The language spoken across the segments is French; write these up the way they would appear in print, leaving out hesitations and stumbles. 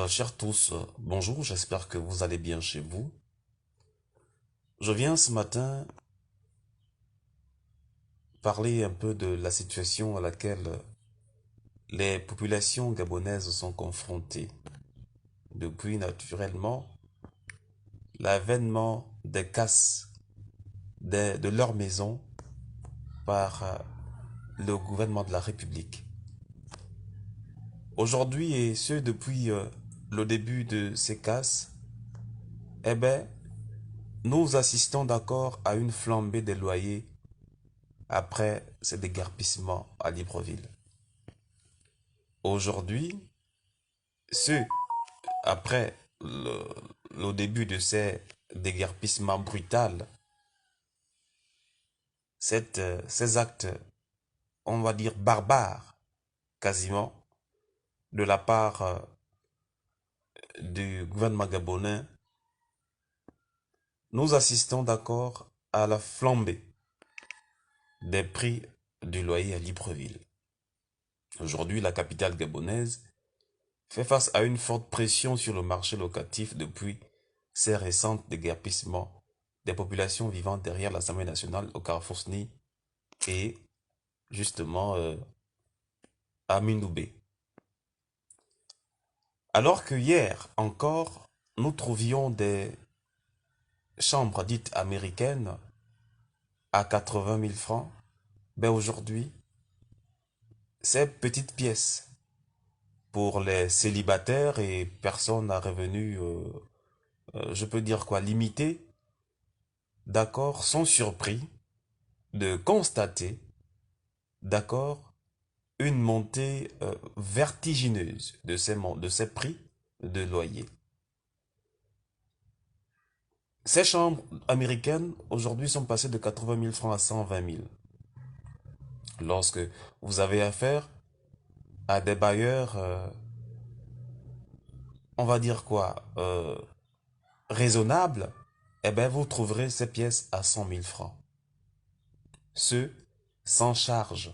Chers tous, bonjour, j'espère que vous allez bien chez vous. Je viens ce matin parler un peu de la situation à laquelle les populations gabonaises sont confrontées depuis naturellement l'avènement des casses de leur maison par le gouvernement de la République. Aujourd'hui et ce depuis le début de ces casses, eh ben, nous assistons d'accord à une flambée des loyers après ces déguerpissements à Libreville. Aujourd'hui, ce après le début de ces déguerpissements brutaux, ces actes, on va dire barbares, quasiment, de la part du gouvernement gabonais, nous assistons d'accord à la flambée des prix du loyer à Libreville. Aujourd'hui, la capitale gabonaise fait face à une forte pression sur le marché locatif depuis ces récents déguerpissements des populations vivant derrière l'Assemblée nationale au Carrefour SNI et justement à Mindoubé. Alors que hier encore, nous trouvions des chambres dites américaines à 80 000 francs, ben aujourd'hui, ces petites pièces pour les célibataires et personnes à revenus, je peux dire quoi, limités, d'accord, sont surpris de constater, d'accord, une montée vertigineuse de ces prix de loyer. Ces chambres américaines aujourd'hui sont passées de 80 000 francs à 120 000. Lorsque vous avez affaire à des bailleurs, on va dire quoi, raisonnables, eh bien vous trouverez ces pièces à 100 000 francs. Ce, sans charge.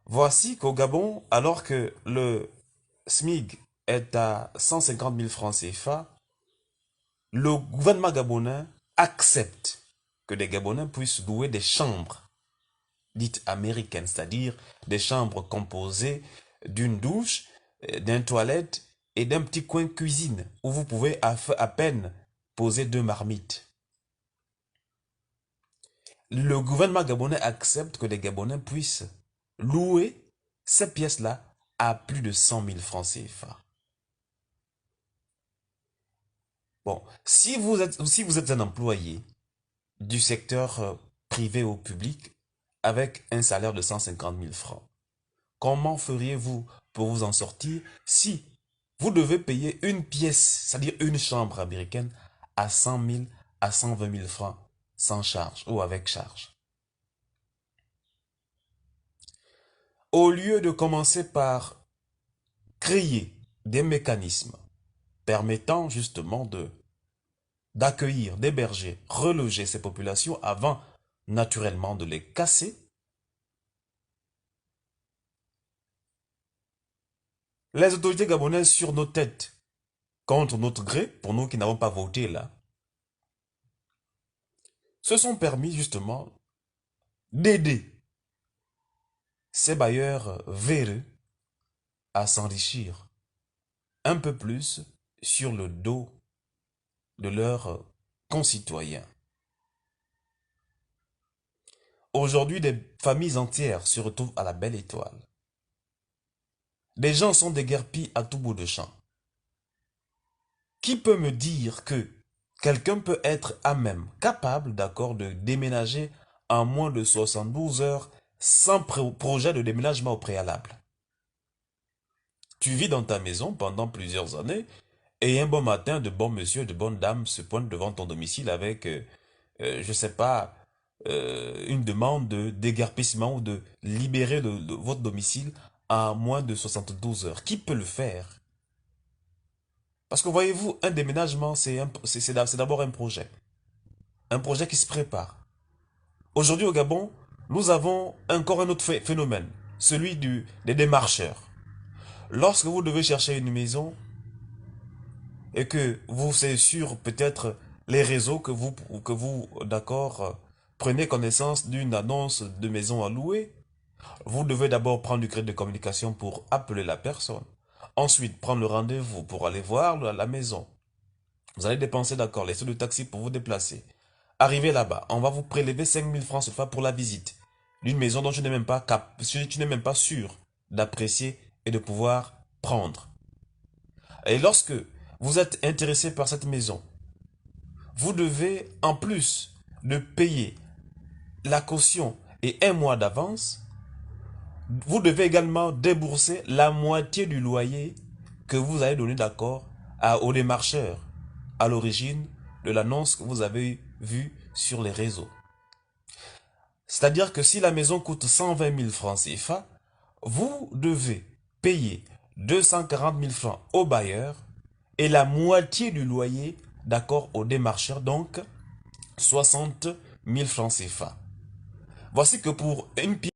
Voici qu'au Gabon, alors que le SMIG est à 150 000 francs CFA, le gouvernement gabonais accepte que les Gabonais puissent louer des chambres dites américaines, c'est-à-dire des chambres composées d'une douche, d'une toilette et d'un petit coin cuisine où vous pouvez à peine poser deux marmites. Le gouvernement gabonais accepte que les Gabonais puissent louer ces pièces-là à plus de 100 000 francs CFA. Bon, si vous êtes un employé du secteur privé ou public avec un salaire de 150 000 francs, comment feriez-vous pour vous en sortir si vous devez payer une pièce, c'est-à-dire une chambre américaine, à 100 000 à 120 000 francs sans charge ou avec charge? Au lieu de commencer par créer des mécanismes permettant justement d'accueillir, d'héberger, reloger ces populations avant naturellement de les casser, les autorités gabonaises sur nos têtes, contre notre gré, pour nous qui n'avons pas voté là, se sont permis justement d'aider ces bailleurs véreux à s'enrichir un peu plus sur le dos de leurs concitoyens. Aujourd'hui, des familles entières se retrouvent à la belle étoile. Des gens sont déguerpis à tout bout de champ. Qui peut me dire que quelqu'un peut être à même, capable, d'accord, de déménager en moins de 72 heures sans projet de déménagement au préalable? Tu vis dans ta maison pendant plusieurs années et un bon matin, de bons monsieur, de bonnes dames se pointent devant ton domicile avec, je sais pas, une demande de déguerpissement ou de libérer votre domicile en moins de 72 heures. Qui peut le faire? Parce que voyez-vous, un déménagement, c'est d'abord un projet. Un projet qui se prépare. Aujourd'hui au Gabon, nous avons encore un autre phénomène, celui des démarcheurs. Lorsque vous devez chercher une maison et que vous, c'est sur peut-être les réseaux que vous, d'accord, prenez connaissance d'une annonce de maison à louer, vous devez d'abord prendre du crédit de communication pour appeler la personne. Ensuite, prendre le rendez-vous pour aller voir la maison. Vous allez dépenser, d'accord, les sous de taxi pour vous déplacer. Arrivé là-bas, on va vous prélever 5000 francs cette fois pour la visite d'une maison dont tu n'es même pas sûr d'apprécier et de pouvoir prendre. Et lorsque vous êtes intéressé par cette maison, vous devez, en plus de payer la caution et un mois d'avance, vous devez également débourser la moitié du loyer que vous avez donné, d'accord, au démarcheur à l'origine de l'annonce que vous avez vue sur les réseaux. C'est-à-dire que si la maison coûte 120 000 francs CFA, vous devez payer 240 000 francs au bailleur et la moitié du loyer, d'accord, au démarcheur, donc 60 000 francs CFA. Voici que pour une pièce